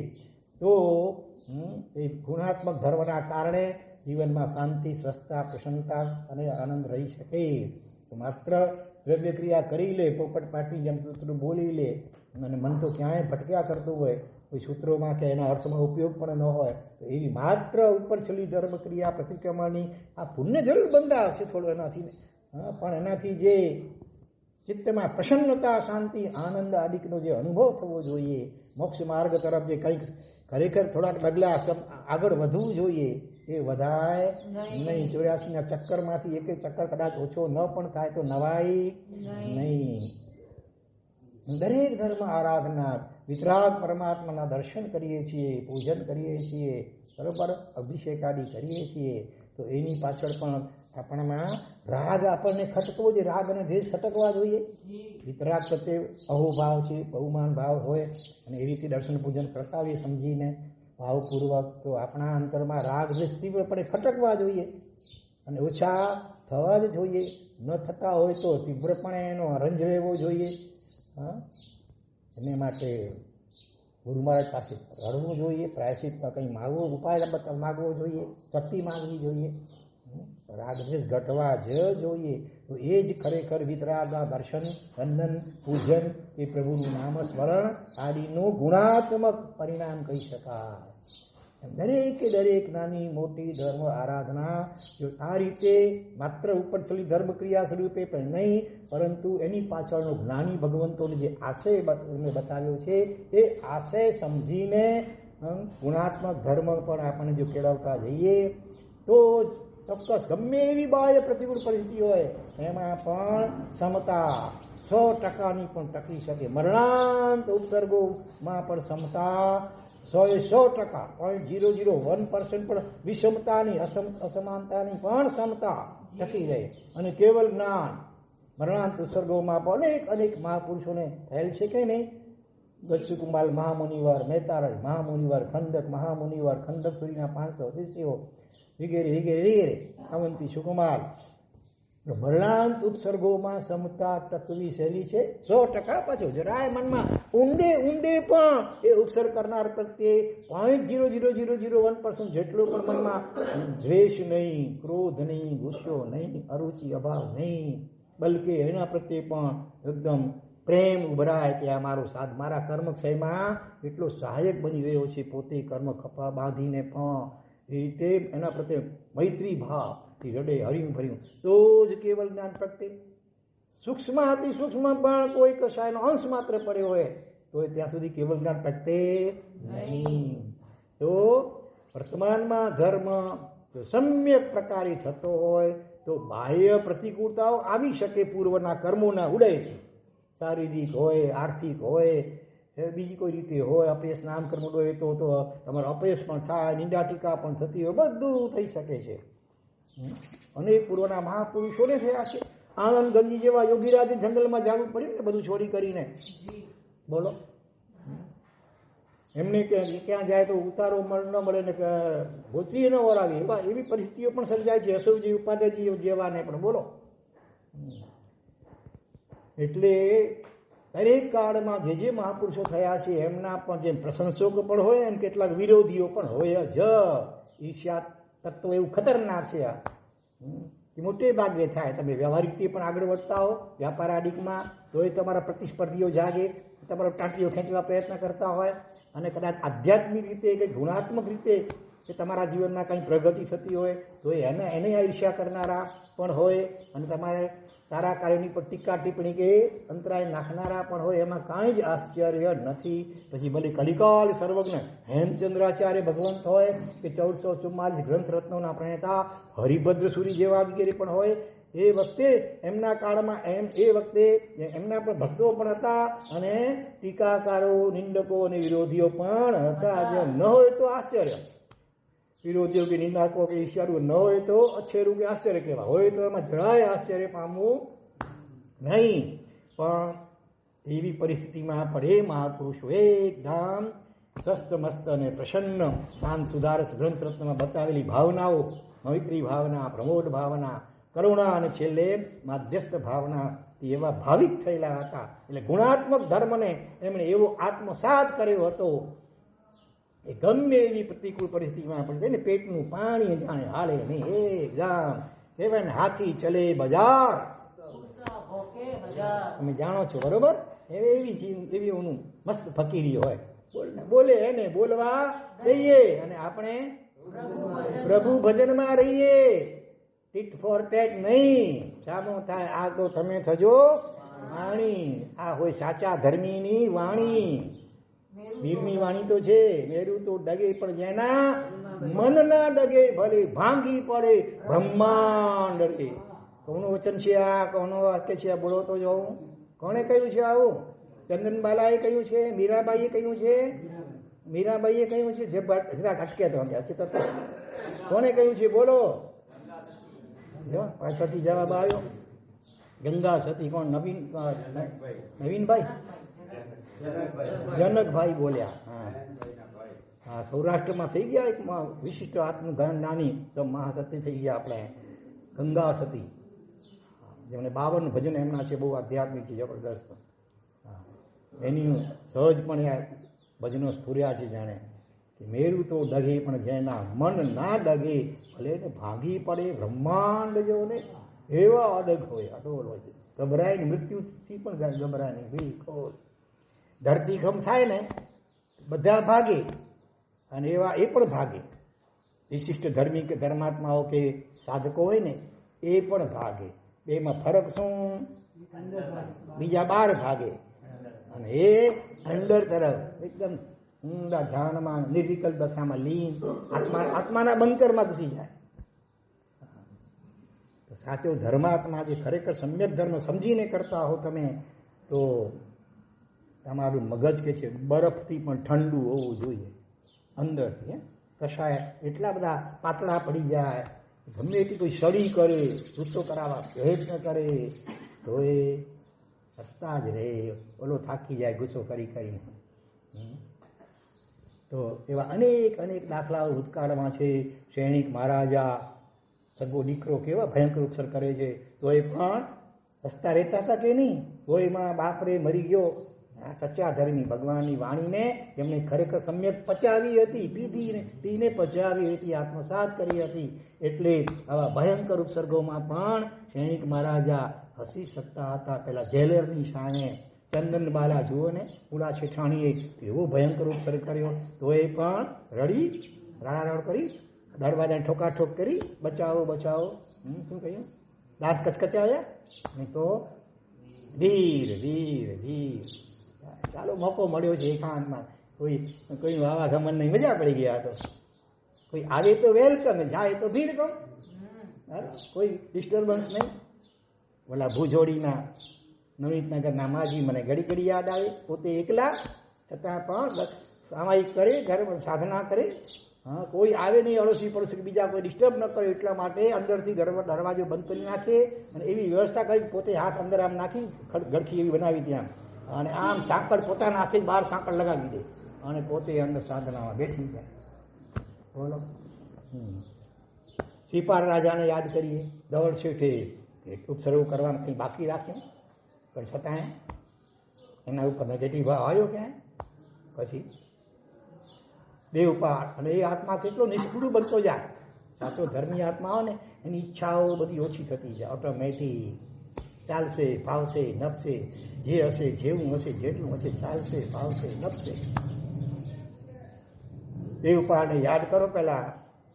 તો એ ગુણાત્મક ધર્મના કારણે જીવનમાં શાંતિ, સ્વસ્થતા, પ્રસન્નતા અને આનંદ રહી શકે. તો માત્ર દ્રવ્ય ક્રિયા કરી લે, પોપટ પાટી જેમ સૂત્રો બોલી લે અને મન તો ક્યાંય ભટક્યા કરતું હોય, કોઈ સૂત્રોમાં કે એના અર્થમાં ઉપયોગ પણ ન હોય, તો એવી માત્ર ઉપર છેલ્લી ધર્મ ક્રિયા પ્રતિક્રમણની આ પુણ્ય જરૂર બંધાવશે થોડું એનાથી, પણ એનાથી જે ચિત્તમાં પ્રસન્નતા, શાંતિ, આનંદ આદિકનો જે અનુભવ થવો જોઈએ, મોક્ષ માર્ગ તરફ જે કંઈક ખરેખર થોડાક ડગલા આગળ વધવું જોઈએ, એ વધાય નહીં. 84ના ચક્કરમાંથી એક ચક્કર કદાચ ઓછો ન પણ થાય તો નવાઈ નહીં. દરેક ધર્મ આરાધના વિતરાગ પરમાત્માના દર્શન કરીએ છીએ, પૂજન કરીએ છીએ, બરોબર, અભિષેક આદિ કરીએ છીએ, તો એની પાછળ પણ આપણામાં રાગ આપણને ખટકવો જોઈએ, રાગ અને દ્વેષ ખટકવા જોઈએ. વિતરાગ પ્રત્યે અહોભાવ છે, બહુમાન ભાવ હોય અને એ રીતે દર્શન પૂજન કરતા હોઈએ સમજીને ભાવપૂર્વક, તો આપણા અંતરમાં રાગ દ્વેષ તીવ્રપણે ખટકવા જોઈએ અને ઓછા થવા જ જોઈએ. ન થતા હોય તો તીવ્રપણે એનો રંજ રહેવો જોઈએ. એને માટે ગુરુ મહારાજ પાસે રડવું જોઈએ, પ્રાયશ્ચિતમાં કંઈ માગવું, ઉપાય માગવો જોઈએ, શક્તિ માગવી જોઈએ, રાગદ્વેષ ઘટવા જ જોઈએ. તો એ જ ખરેખર વિતરાગના દર્શન, વંદન, પૂજન એ પ્રભુનું નામ સ્મરણ આદિનું ગુણાત્મક પરિણામ કહી શકાય. દરેકે દરેક નાની મોટી ધર્મ આરાધના જો આ રીતે માત્ર ઉપર છેલ્લી ધર્મ ક્રિયા સ્વરૂપે પણ નહીં, પરંતુ એની પાછળનો જ્ઞાની ભગવંતોને જે આશય બતાવ્યો છે એ આશય સમજીને ગુણાત્મક ધર્મ પણ આપણે જો કેળવતા જઈએ તો ચોક્કસ ગમે એવી બાહ્ય પ્રતિકૂળ પરિસ્થિતિ હોય એમાં પણ સમતા 100% પણ ટકી શકે. મરણાંત ઉપસર્ગોમાં પણ સમતા 100% 0.001% પણ વિષમતાની, અસમાનતાની પણ સમતા ટકી રહે. અને કેવલ જ્ઞાન મરણાંત ઉત્સર્ગોમાં પણ અનેક મહાપુરુષોને થયેલ છે કે નહીં. ગસ્સુકુમાલ મહામુનિવર, મહેતારાજ મહામુનિવર, ખંડક મહામુનિવર, ખંડક સુરીના 500 શિષ્યો વગેરે વગેરે વગેરે, અવંતી સુકુમાર. મરણાંત ઉત્સર્ગોમાં સમતા ટકવી સહેલી છે 100%. પાછો જરાય મનમાં ઊંડે પણ એ ઉપસર્ગ કરનાર પ્રત્યે 0.00001% જેટલો પણ મનમાં દ્વેષ નહીં, ક્રોધ નહીં, ગુસ્સો નહીં, અરુચિ અભાવ નહીં, બલકે એના પ્રત્યે પણ એકદમ પ્રેમ ઉભરાય કે આ મારો સાથ મારા કર્મક્ષયમાં એટલો સહાયક બની રહ્યો છે, પોતે કર્મ ખપા બાંધીને પણ એ રીતે એના પ્રત્યે મૈત્રી ભાવ રડે હર્યું ભર્યું, તો જ કેવલ જ્ઞાન પ્રગટે. સૂક્ષ્મ અતિ સૂક્ષ્મ પણ કોઈ કશાયનો અંશ માત્ર પડ્યો હોય તો ત્યાં સુધી કેવલ જ્ઞાન પ્રગટે નહીં. તો વર્તમાનમાં ધર્મ જો સમ્યક પ્રકારે થતો હોય તો બાહ્ય પ્રતિકૂળતાઓ આવી શકે પૂર્વના કર્મોના ઉદયથી. શારીરિક હોય, આર્થિક હોય, બીજી કોઈ રીતે હોય, અપયશ નામ કર્મ હોય તો તમારો અપયશ પણ થાય, નિંદા ટીકા પણ થતી હોય, બધું થઈ શકે છે. અનેક પૂર્વના મહાપુરુષોને થયા છે. આનંદ ગંજી જેવા યોગીરાજે જંગલમાં જવું પડ્યું ને બધું છોડી કરીને, બોલો. એમને ક્યાં જાય તો ઉતારો ન મળે ને ગોત્રી ન વરાવી, એવી પરિસ્થિતિઓ પણ સર્જાય છે. અશોકજી ઉપાધ્યાયજી જેવાને પણ બોલો. એટલે દરેક કાળમાં જે મહાપુરુષો થયા છે એમના પણ જેમ પ્રશંસકો પણ હોય એમ કેટલાક વિરોધીઓ પણ હોય જ. ઈર્ષ્યા તત્વ એવું ખતરનાક છે આ, એ મોટે ભાગે થાય. તમે વ્યવહારિક રીતે પણ આગળ વધતા હો વ્યાપાર આદિકમાં તો એ તમારા પ્રતિસ્પર્ધીઓ જાગે, તમારો ટાંટીઓ ખેંચવા પ્રયત્ન કરતા હોય, અને કદાચ આધ્યાત્મિક રીતે કે ગુણાત્મક રીતે કે તમારા જીવનમાં કંઈ પ્રગતિ થતી હોય તો એને ઈર્ષ્યા કરનારા પણ હોય, અને તમારે સારા કાર્યની પર ટીકા ટિપ્પણી કે અંતરાય નાખનારા પણ હોય. એમાં કાંઈ જ આશ્ચર્ય નથી. પછી ભલે કલિકાલ સર્વજ્ઞ હેમચંદ્રાચાર્ય ભગવંત હોય કે 1444 ગ્રંથ રત્નોના પ્રણેતા હરિભદ્ર સુરી જેવા વગેરે પણ હોય, એ વખતે એમના કાળમાં એ વખતે એમના પણ ભક્તો પણ હતા, અને ટીકાકારો, નિંદકો અને વિરોધીઓ પણ હતા. જે ન હોય તો આશ્ચર્ય, વિરોધીઓ કે નિંદકો કે ઈર્ષ્યાળુ ન હોય તો અછેરું કે આશ્ચર્ય કહેવા, હોય તો એમાં જરાય આશ્ચર્ય પામવું નહીં. પણ એવી પરિસ્થિતિમાં પણ એ મહાપુરુષો એકદમ સ્વસ્થ મસ્ત અને પ્રસન્ન શાંત સુધારસ ગ્રંથ રત્નમાં બતાવેલી ભાવનાઓ, મૈત્રી ભાવના, પ્રમોદ ભાવના, કરુણા અને છેલ્લે માધ્યસ્થ ભાવનાથી એવા ભાવિક થયેલા હતા. એટલે ગુણાત્મક ધર્મને એમણે એવો આત્મસાત કર્યો હતો એ ગમે એવી પ્રતિકૂળ પરિસ્થિતિમાં પણ ને પેટનું પાણી જાણે હાલે નહીં. એકદમ કહેવાય ને, હાથી ચલે બજાર, તમે જાણો છો બરોબર. એવી ઓનું મસ્ત ફકીરી હોય, બોલે એને બોલવા દઈએ, અને આપણે પ્રભુ ભજનમાં રહીએ. ટીટ ફોર ટેટ નહીં, સામો થાય આ તો તમે થજો વાણી. આ હોય સાચા ધર્મીની વાણી. વીરની વાણી તો છે, મેરું તો ડગે પણ જેના મન ના ડગે, ભલે ભાંગી પડે બ્રહ્માંડ રે. કોનું વચન છે આ? કોનો વાક્ય છે? બોલો તો જોઉં. કોણે કહ્યું છે આવું? ચંદનબાલાએ કહ્યું છે? મીરાબાઈએ કહ્યું છે? મીરાબાઈએ કહ્યું છે? જે જરાક અટકે તો કોને કહ્યું છે? બોલો. પાછળથી જવાબ આવ્યો. ગંગા સતી કોણ? નવીનભાઈ, જનકભાઈ બોલ્યા. હા, સૌરાષ્ટ્રમાં થઈ ગયા એક વિશિષ્ટ આત્મજ્ઞાન નાની તો મહાસતી થઈ ગયા આપણે ગંગા સતી, જેમને 52 ભજન એમના છે, બહુ આધ્યાત્મિક છે, જબરદસ્ત. એની સહજ પણ એ ભજનો સ્ફુર્યા છે, જાણે કે મેરું તો ડગે પણ જેના મન ના ડગે, ભલે ને ભાંગી પડે બ્રહ્માંડ જો ને, એવા અડગ હોય, અડોલ હોય. ગભરાય ને, મૃત્યુથી પણ ગભરાય નહીં, બિલકુલ. ધરતીકંપ થાય ને બધા ભાગે, અને એવા એ પણ ભાગે. વિશિષ્ટ ધર્મી કે ધર્માત્માઓ કે સાધકો હોય ને એ પણ ભાગે. બેમાં ફરક શું? બીજા 12 ભાગે, અને એ અંદર તરફ એકદમ ઊંડા ધ્યાનમાં, નિર્વિકલ્પ દશામાં લીન, આત્માના બંકરમાં ઘૂસી જાય. તો સાચો ધર્માત્મા જે ખરેખર સમ્યક ધર્મ સમજીને કરતા હો તમે, તો તમારું મગજ કે છે બરફથી પણ ઠંડુ હોવું જોઈએ અંદરથી. કશાય એટલા બધા પાતળા પડી જાય, ગમે એટલી કોઈ સડી કરે, ગુસ્સો કરાવવા પ્રયત્ન કરે તો એ હસતા જ રહે. ઓલો થાકી જાય ગુસ્સો કરી કરીને. તો એવા અનેક દાખલાઓ ભૂતકાળમાં છે. સૈનિક મહારાજા સગો દીકરો કેવા ભયંકર ઉપસર કરે છે, તો એ પણ હસતા રહેતા હતા કે નહીં? તો એમાં બાપરે મરી ગયો. સચ્ચા ધર્મી ભગવાનની વાણીને એમણે ખરેખર સમ્યક પચાવી હતી, પીને પચાવી હતી, આત્મસાત કરી હતી. એટલે આવા ભયંકર ઉપસર્ગોમાં પણ સૈનિક મહારાજા હસી શકતા હતા. પેલા જેલરની સામે ચંદનબાલા જુઓ ને, પુલા શેઠાણીએ એવો ભયંકર ઉપસર્ગ કર્યો, તો એ પણ રડી રાડારોડ કરી, દરવાજાને ઠોકાઠોક કરી, બચાવો બચાવો. શું કહ્યું? દાંત કચકચાવ્યા નહીં તો વીર વીર વીર. ચાલો મોકો મળ્યો છે એકાંતમાં, કોઈ વાવાઝમન નહીં, મજા પડી ગયા. તો કોઈ આવે તો વેલકમ, જાય તો ભીડ કમ, કોઈ ડિસ્ટર્બન્સ નહીં. ઓલા ભુજોડીના નવનીતનગરના માજી મને ઘડી ઘડી યાદ આવે. પોતે એકલા છતાં પણ સામાયિક કરે, ઘરમાં સાધના કરે. હા, કોઈ આવે નહીં અડોશી પડોશી, બીજા કોઈ ડિસ્ટર્બ ન કરે એટલા માટે અંદરથી દરવાજો બંધ કરી નાખે, અને એવી વ્યવસ્થા કરી પોતે હાથ અંદર આમ નાખી ગળખી એવી બનાવી ત્યાં, અને આમ સાંકળ પોતાના હાથે બહાર સાંકળ લગાવી દે, અને પોતે અંદર સાધનામાં બેસી જાય. બોલો. શ્રીપાલ રાજાને યાદ કરીએ. ધવલ શેઠે ઉપસર્ગ કરવાનું કંઈ બાકી રાખ્યું, પણ છતાં એના ઉપર નેગેટિવ ભાવ આવ્યો ક્યાંય. પછી દેવપાળ, અને એ આત્મા કેટલો નિષ્ફળ બનતો જાય. સાચો ધર્મી આત્મા હોય ને, એની ઈચ્છાઓ બધી ઓછી થતી જાય. ઓટોમેટિક ચાલશે, ભાવશે, નફશે, જે હશે, જેવું હશે, જેટલું હશે, ચાલશે, ભાવશે, નફશે. દેવપાળને યાદ કરો. પહેલા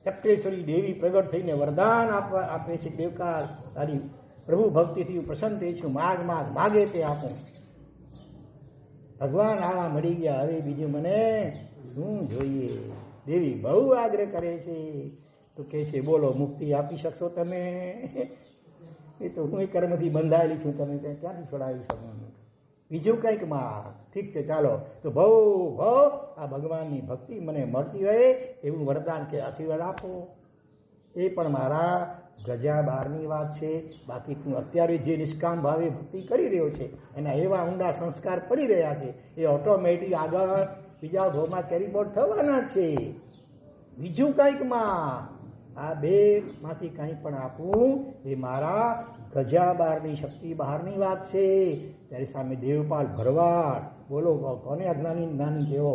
ચક્રેશ્વરી દેવી પ્રગટ થઈને વરદાન આપે છે, દેવકાળ તારી પ્રભુ ભક્તિથી પ્રસન્ન થઈ છું, માગ માગ માગે તે આપું. ભગવાન આવા મળી ગયા, હવે બીજું મને શું જોઈએ? દેવી બહુ આગ્રહ કરે છે. તો કે છે બોલો મુક્તિ આપી શકશો તમે? એ તો હું કર્મથી બંધાયેલી છું, તમે ક્યાંથી છોડાવી શકો? બીજું કંઈક માં ઠીક છે ચાલો, તો ભવ આ ભગવાનની ભક્તિ મને મળતી રહે એવું વરદાન કે આશીર્વાદ આપો. એ પણ મારા ગજા બહારની વાત છે. બાકી હું અત્યારે જે નિષ્કામ ભાવે ભક્તિ કરી રહ્યો છે એના એવા ઊંડા સંસ્કાર પડી રહ્યા છે, એ ઓટોમેટિક આગળ બીજા ભાવમાં કેરીફોર્ડ થવાના છે. બીજું કંઈક માં આ બે માંથી કંઈ પણ આપવું એ મારા ગજા બહારની શક્તિ બહારની વાત છે. ત્યારે સામે દેવપાલ ભરવાડ બોલો કોને અજ્ઞાની જ્ઞાની કેવો?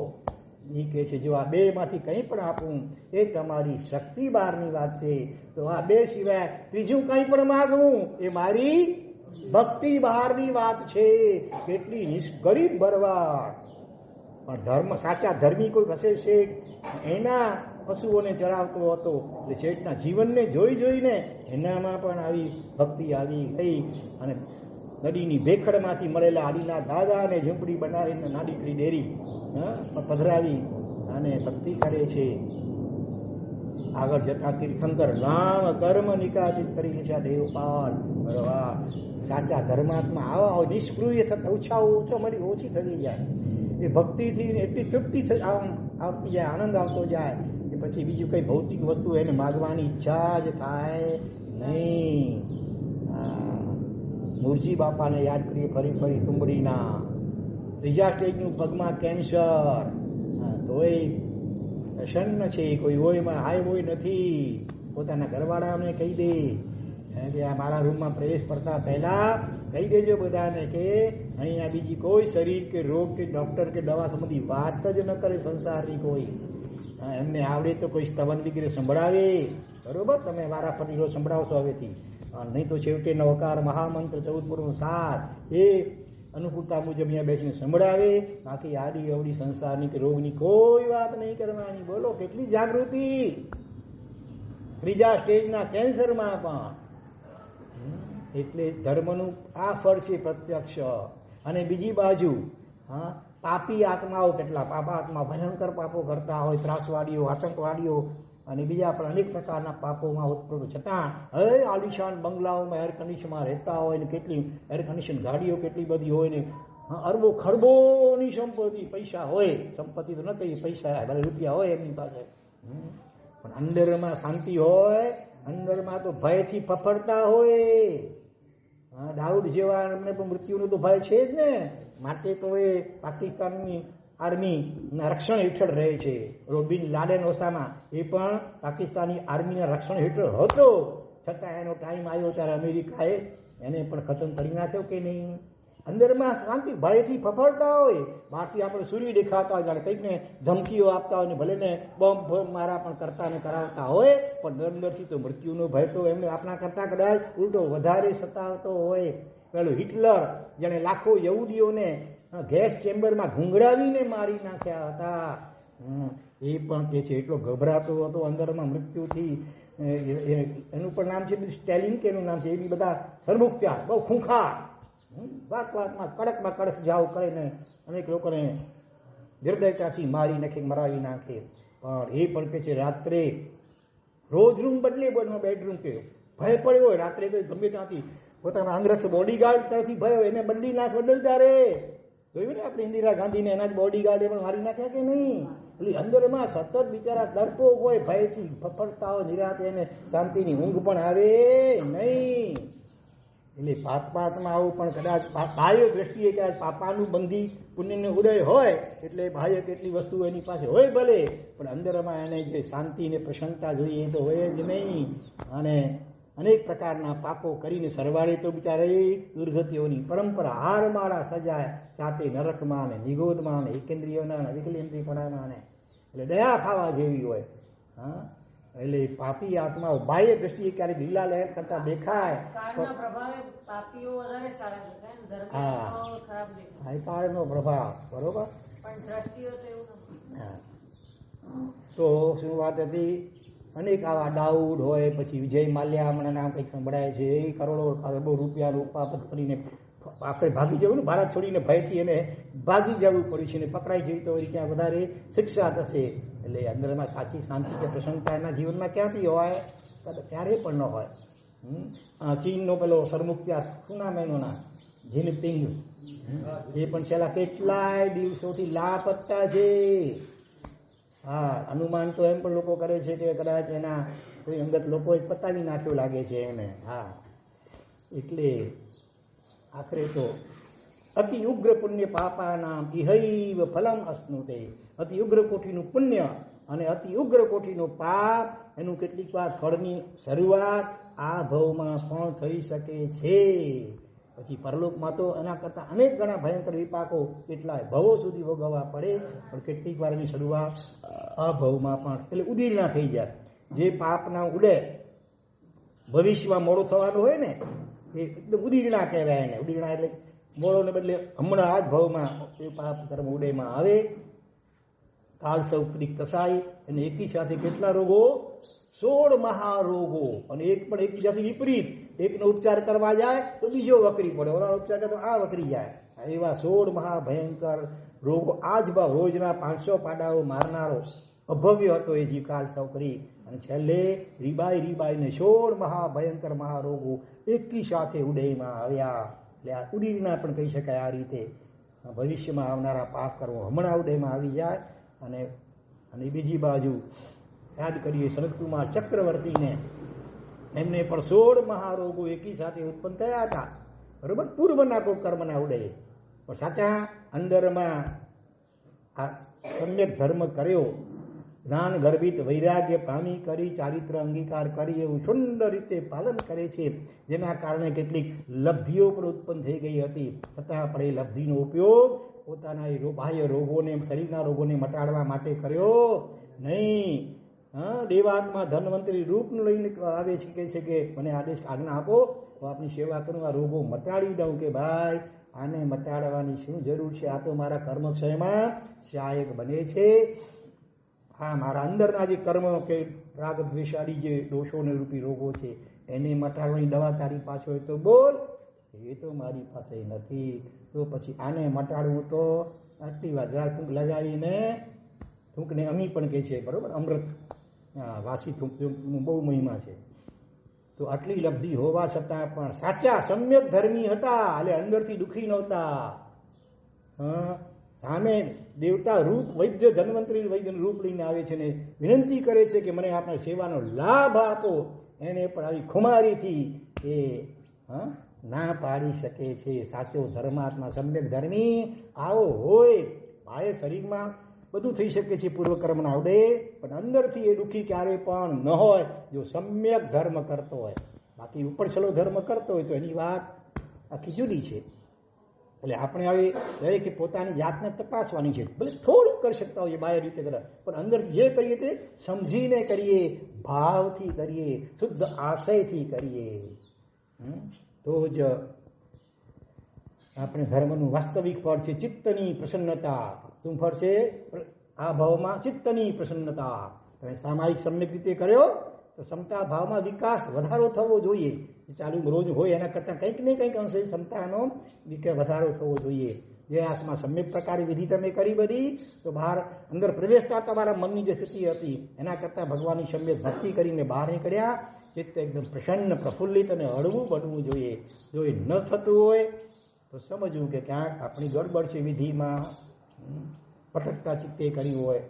એ કહે છે જો આ બે માંથી કંઈ પણ આપું એ તમારી શક્તિ બહારની વાત છે. તો આ બે સિવાય ત્રીજું કંઈ પણ માગવું એ મારી ભક્તિ બહારની વાત છે. કેટલી ગરીબ ભરવાડ પણ ધર્મ સાચા ધર્મી કોઈ હશે શેઠ, એના પશુઓને ચરાવતો હતો એટલે શેઠના જીવનને જોઈને એનામાં પણ આવી ભક્તિ આવી ગઈ. અને નદીની ભેખડમાંથી મળેલા આદિના દાદાને ઝૂંપડી બનાવીને નાનીકડી ડેરી પધરાવી અને ભક્તિ કરે છે. આગળ જતા તીર્થંકર નામ કર્મ નિકાસિત કરી લેશે દેવપાલ ભરવાડ. સાચા ધર્માત્મા આવા નિષ્ક્રિય થતા ઓછી થતી જાય. એ ભક્તિથી એટલી તૃપ્તિ આવતી જાય, આનંદ આવતો જાય કે પછી બીજું કઈ ભૌતિક વસ્તુ એને માગવાની ઈચ્છા જ થાય નહીં. મુરજી બાપાને યાદ કરીએ ફરી તુંબડીના ત્રીજા સ્ટેજનું પગમાં કેન્સર, તોય પ્રસન્ન છે. કોઈ હોયમાં હાય હોય નથી. પોતાના ઘરવાળાને કહી દે કે આ મારા રૂમમાં પ્રવેશ કરતા પહેલા કહી દેજો બધાને કે અહીંયા બીજી કોઈ શરીર કે રોગ કે ડોક્ટર કે દવા સંબંધી વાત જ ન કરે સંસારની કોઈ. એમને આવડે તો કોઈ સ્તવન વગેરે સંભળાવે, બરોબર? તમે મારા ફરીરો સંભળાવશો હવેથી, નહીં તો છેવટે નવકાર મહામંત્ર 14 એ અનુકૂળતા મુજબ અહીંયા બેસીને સંભળાવે. બાકી આડી અવડી સંસારની કે રોગની કોઈ વાત નહીં કરવાની. બોલો કેટલી જાગૃતિ! ત્રીજા સ્ટેજના કેન્સરમાં પણ. એટલે ધર્મનું આ ફળ છે પ્રત્યક્ષ. અને બીજી બાજુ પાપી આત્માઓ, કેટલા પાપાત્મા ભયંકર પાપો કરતા હોય, ત્રાસવાદીઓ, આતંકવાદીઓ અને બીજા પણ અનેક પ્રકારના પાપોમાં ઉત્પન્ન છતાં હવે આલિશાન બંગલાઓમાં એર કન્ડિશનમાં રહેતા હોય ને કેટલી એર કન્ડિશન ગાડીઓ કેટલી બધી હોય ને અરબો ખરબોની સંપત્તિ, પૈસા હોય, સંપત્તિ તો ન કહીએ, પૈસા ભલે રૂપિયા હોય એમની પાસે, પણ અંદરમાં શાંતિ હોય, અંદરમાં તો ભયથી ફફડતા હોય. દાઉદ જેવા અમને પણ મૃત્યુનો તો ભય છે જ ને. માટે તો એ પાકિસ્તાનની આર્મીના રક્ષણ હેઠળ રહે છે. બિન લાડેન ઓસામા એ પણ પાકિસ્તાની આર્મીના રક્ષણ હેઠળ હતો, છતાં એનો ટાઈમ આવ્યો ત્યારે અમેરિકાએ એને પણ ખતમ કરી નાખ્યો કે નહીં. અંદરમાં શાંતિ, ભયથી ફફડતા હોય. બહારથી આપણે સૂર્ય દેખાતા હોય, જાણે કંઈકને ધમકીઓ આપતા હોય ને ભલે ને બોમ્બ મારા પણ કરતા ને કરાવતા હોય, પણ અંદરથી તો મૃત્યુનો ભય તો એમને આપણા કરતા કદાચ ઉલટો વધારે સતાવતો હોય. પેલું હિટલર જેને લાખો યહૂદીઓને ગેસ ચેમ્બરમાં ઘૂંઘરાવીને મારી નાખ્યા હતા, એ પણ કે છે એટલો ગભરાતો હતો અંદરમાં મૃત્યુથી. એનું પણ નામ છે સ્ટેલિન કે એનું નામ છે. એ બી બધા સરમુખત્યા, બહુ ખૂંખાર, વાતમાં કડકમાં કડક જાવ કરીને અનેક લોકોને નિર્દયતાથી મરાવી નાખે. પણ એ પણ કે છે રાત્રે રોજ રૂમ બદલે, બેડરૂમ કે ભય પડ્યો હોય રાત્રે ગમે ત્યાંથી પોતાના અંગરક્ષક બોડીગાર્ડ તરફથી ભય એને બદલતા રહે. જોયું ને આપણે ઇન્દિરા ગાંધીને એના જ બોડીગાર્ડે પણ મારી નાખ્યા કે નહીં? એટલે અંદરમાં સતત બિચારા ડરપોક હોય, ભયથી ફફડતા હોય, નિરાતે એને શાંતિની ઊંઘ પણ આવે નહીં. એટલે પાપમાં આવું પણ કદાચ બાહ્ય દ્રષ્ટિએ કદાચ પાપાનું બંધી પુણ્યનો ઉદય હોય એટલે બાહ્ય કેટલી વસ્તુ એની પાસે હોય ભલે, પણ અંદરમાં એને જે શાંતિ ને પ્રસન્નતા જોઈએ એ તો હોય જ નહીં. અને અનેક પ્રકારના પાપો કરીને સરવાળે તો બિચારા દુર્ગતિઓની પરંપરા હારમાળા સજાય, સાથે નરકમાં ને નિગોદમાં ને એકેન્દ્રિયોના ને વિકલેન્દ્રિયપણાના ને. એટલે દયા ખાવા જેવી હોય. એટલે પાપી આત્માઓ બાહ્ય દ્રષ્ટિએ ક્યારેક લીલા લહેર કરતા દેખાય, કાળનો પ્રભાવ, બરોબર. તો શું વાત હતી, અનેક આવા દાઉદ હોય, પછી વિજય માલ્યા હમણાં નામ કંઈક સંભળાય છે, એ કરોડો અરબો રૂપિયા ઉપાપત કરીને આપણે ભાગી જવું ને, ભારત છોડીને ભયથી એને ભાગી જવું પડ્યું છે, ને પકડાઈ જઈ તો ત્યાં વધારે શિક્ષા થશે. એટલે અંદરમાં સાચી શાંતિ કે પ્રસન્નતા એના જીવનમાં ક્યાંથી હોય? ક્યારેય પણ ન હોય. ચીનનો પેલો સરમુખત્યાર શું નામ એનું નામ, જિનપિંગ, એ પણ છેલ્લા કેટલાય દિવસોથી લાપત્તા છે. હા, અનુમાન તો એમ પણ લોકો કરે છે કે કદાચ એના કોઈ અંગત લોકોએ પતાવી નાખ્યો લાગે છે એને. હા, એટલે આખરે તો અતિ ઉગ્ર પુણ્ય પાપાનામ ઇહૈવ ફલમ અશ્નુતે. અતિ ઉગ્ર કોટીનું પુણ્ય અને અતિ ઉગ્ર કોટીનું પાપ, એનું કેટલીક વાર ફળની શરૂઆત આ ભવમાં પણ થઈ શકે છે. પછી પરલોકમાં તો એના કરતાં અનેક ગણા ભયંકર વિપાકો કેટલાય ભવો સુધી ભોગવવા પડે, પણ કેટલીક વાર એની શરૂઆત આ ભવમાં પણ એટલે ઉદીર્ણા થઈ જાય. જે પાપના ઉડે ભવિષ્યમાં મોડું થવાનું હોય ને, એ એકદમ ઉદીર્ણા કહેવાય એને. ઉદીર્ણા એટલે મોડોને બદલે હમણાં આ જ ભવમાં એ પાપ કર્મ ઉડેમાં આવે. કાળ સૌપ્રિક કસાય, અને એકી સાથે કેટલા રોગો? 16 મહારોગો, અને એક પણ એકબીજાથી વિપરીત. એકનો ઉપચાર કરવા જાય તો બીજો વકરી પડે, ઓનો ઉપચાર કરે તો આ વકરી જાય. એવા 16 મહાભયંકર રોગો આજ રોજના 500 પાડાઓ મારનારો અભવ્ય હતો એ જીવકાળ સૌપરી. અને છેલ્લે રીબાઈને 16 મહાભયંકર મહારોગો એકી સાથે ઉદયમાં આવ્યા. એટલે આ ઉડીના પણ કહી શકાય. આ રીતે ભવિષ્યમાં આવનારા પાપ કરવો હમણાં ઉદયમાં આવી જાય. અને બીજી બાજુ યાદ કરીએ સનતકુમાર ચક્રવર્તીને, એમને પણ 16 મહારોગો એકી સાથે ઉત્પન્ન થયા હતા, બરોબર, પૂર્વના કોઈ કર્મના ઉદય. પણ સાચા અંદરમાં આ સમ્યક ધર્મ કર્યો, જ્ઞાન ગર્ભિત વૈરાગ્ય પામી કરી, ચારિત્ર અંગીકાર કરી, એવું સુંદર રીતે પાલન કરે છે, જેના કારણે કેટલીક લબ્ધિઓ પણ ઉત્પન્ન થઈ ગઈ હતી. છતાં પણ એ લબ્ધિનો ઉપયોગ પોતાના એ બાહ્ય રોગોને, શરીરના રોગોને મટાડવા માટે કર્યો નહીં. દેવાત્મા ધન્વંતરી રૂપનું લઈને આવે છે, કહે છે કે મને આદેશ આજ્ઞા આપો તો આપની સેવા કરું, આ રોગો મટાડી દઉં. કે ભાઈ આને મટાડવાની શું જરૂર છે? આ તો મારા કર્મક્ષયમાં સહાયક બને છે. હા, મારા અંદરના જે કર્મ કે રાગ દ્વેષાદી જે દોષોને રૂપી રોગો છે, એને મટાડવાની દવા તારી પાસે હોય તો બોલ. એ તો મારી પાસે નથી. તો પછી આને મટાડવું તો આટલી વાર થૂંક લગાવીને, થૂંકને અમી પણ કહે છે, બરોબર, અમૃત વાસી થૂંકનું બહુ મહિમા છે. તો આટલી લબ્ધિ હોવા છતાં પણ સાચા સમ્યક ધર્મી હતા, એટલે અંદરથી દુઃખી નહોતા. સામે દેવતા રૂપ, વૈદ્ય ધન્વંતરી વૈદ્ય રૂપ લઈને આવે છે ને વિનંતી કરે છે કે મને આપણા સેવાનો લાભ આપો. એને પણ આવી ખુમારીથી એ ના પાડી શકે છે. સાચો ધર્માત્મા સમ્યક ધર્મી આવો હોય. બાહ્ય શરીરમાં બધું થઈ શકે છે પૂર્વકર્મના આવડે, પણ અંદરથી એ દુઃખી ક્યારે પણ ન હોય જો સમ્યક ધર્મ કરતો હોય. બાકી ઉપર છલો ધર્મ કરતો હોય તો એની વાત આખી જુદી છે. એટલે આપણે હવે દરેકે પોતાની જાતને તપાસવાની છે. ભલે થોડુંક કરી શકતા હોઈએ બાહ્ય રીતે કરે, પણ અંદરથી જે કરીએ તે સમજીને કરીએ, ભાવથી કરીએ, શુદ્ધ આશયથી કરીએ, તો જ આપણે ધર્મનું વાસ્તવિક ફળ છે ચિત્તની પ્રસન્નતા. શું ફળ છે? આ ભાવમાં ચિત્તની પ્રસન્નતા. તમે સામાયિક સમ્યક રીતે કર્યો તો ક્ષમતા ભાવમાં વિકાસ વધારો થવો જોઈએ. જે ચાલુ રોજ હોય એના કરતાં કંઈક ને કંઈક અંશે ક્ષમતાનો વધારો થવો જોઈએ. જે આસમાં સમ્યક પ્રકારે વિધિ તમે કરી બધી, તો બહાર અંદર પ્રવેશતા તમારા મનની જે સ્થિતિ હતી એના કરતાં ભગવાનની સમ્યક ભક્તિ કરીને બહાર નીકળ્યા, ચિત્ત એકદમ પ્રસન્ન, પ્રફુલ્લિત અને હળવું બનવું જોઈએ. જો એ ન થતું હોય તો સમજવું કે ક્યાંક આપણી ગડબડ છે વિધિમાં. ભટકતા ચિત્તે કર્યું હોય,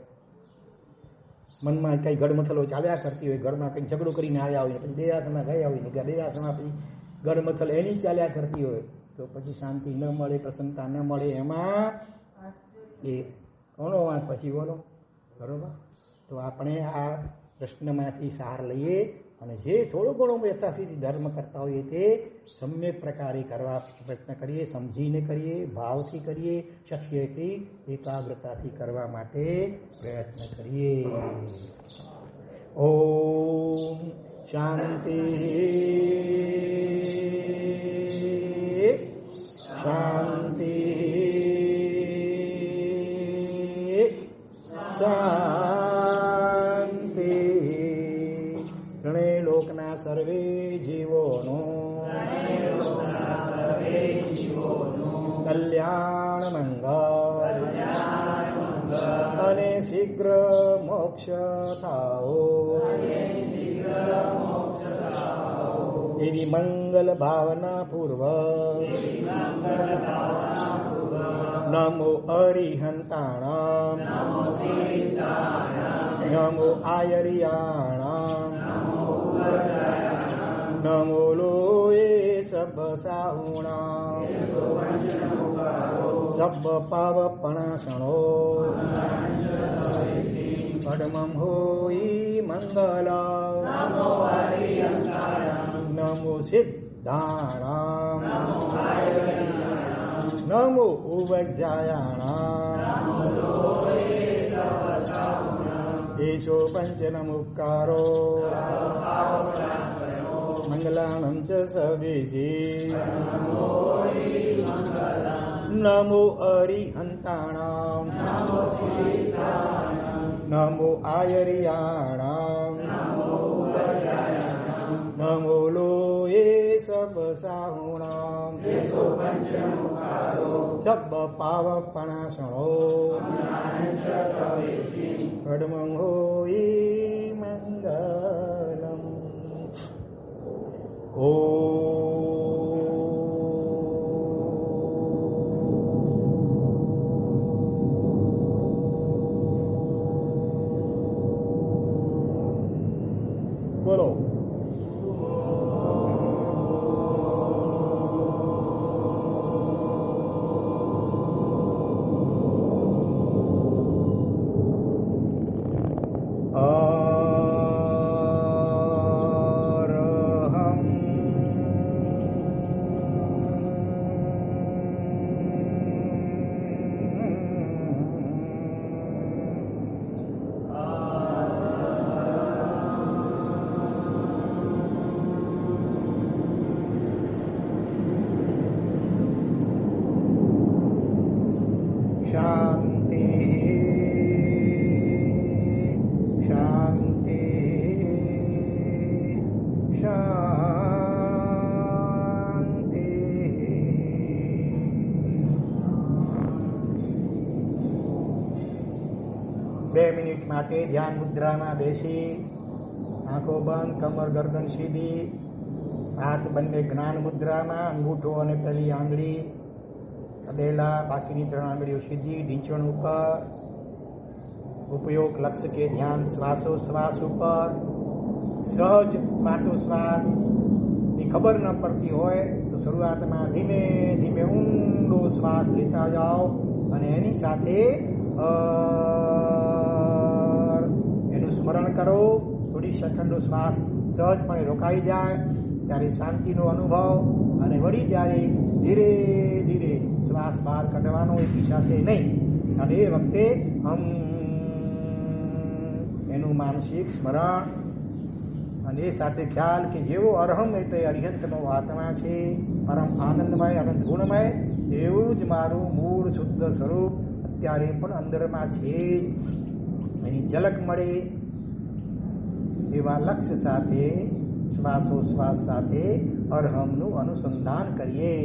મનમાં કંઈ ગડમથલો ચાલ્યા કરતી હોય, ઘરમાં કંઈક ઝઘડો કરીને આવ્યા હોય, પછી દેરાસરમાં ગયા હોય, દેરાસરમાં પછી ગડમથલ એની ચાલ્યા કરતી હોય, તો પછી શાંતિ ન મળે, પ્રસન્નતા ન મળે. એમાં એ કોનો વાંક પછી બોલો, બરોબર? તો આપણે આ પ્રશ્નમાંથી સાર લઈએ અને જે થોડું ઘણું યથાસ્થિતિ ધર્મ કરતા હોઈએ તે સમ્યક પ્રકારે કરવા પ્રયત્ન કરીએ, સમજીને કરીએ, ભાવથી કરીએ, શક્ય એટલી એકાગ્રતાથી કરવા માટે પ્રયત્ન કરીએ. ઓમ શાંતિ શાંતિ શાંતિ. શીઘ્ર મોક્ષ થાઓ એવી મંગલ ભાવના પૂર્વક નમો અરિહંતાણામ નમો આયરિયાણામ નમો લોએ સબ સાહુણામ સબ પાવપણાસણો પડમમ હોઈ મંગલા નમો સિદ્ધાણામ નમો ઉવજ્જાયાણામ એશો પંચનમુક્કારો મંગલાણં ચ સવેશી નમો અરિહંતાણામ નમો આયરિયાણામ નમો લોએ સબ સાહુણામ સબ પાવપણાસણો પડમં હોઈ મંગલમ. બોલો. માટે ધ્યાન મુદ્રામાં બેસી આંખો બંધ, કમર ગરદન સીધી, હાથ બંને જ્ઞાન મુદ્રામાં, અંગૂઠો અને પહેલી આંગળી અડેલા, બાકીની 3 આંગળીઓ સીધી, ઢીંચણ ઉપર. ઉપયોગ લક્ષ્ય કે ધ્યાન શ્વાસોશ્વાસ ઉપર. સહજ શ્વાસોશ્વાસ ની ખબર ન પડતી હોય તો શરૂઆતમાં ધીમે ધીમે ઊંડો શ્વાસ લેતા જાઓ અને એની સાથે એનું સ્મરણ કરો. થોડી સેકન્ડો શ્વાસ સહજપણે રોકાઈ જાય ત્યારે શાંતિનો અનુભવ, અને વળી જ્યારે ધીરે ધીરે શ્વાસ બહાર કાઢવાનો એકી સાથે નહીં, અને એ વખતે એનું માનસિક સ્મરણ, અને એ સાથે ખ્યાલ કે જેવો અરહમ એટલે અરિહંતનો આત્મા છે, પરમ આનંદમય અનંત ગુણમય, એવું જ મારું મૂળ શુદ્ધ સ્વરૂપ અત્યારે પણ અંદરમાં છે, એની ઝલક મળે એવા લક્ષ્ય સાથે શ્વાસોશ્વાસ સાથે અરહમનું અનુસંધાન કરીએ.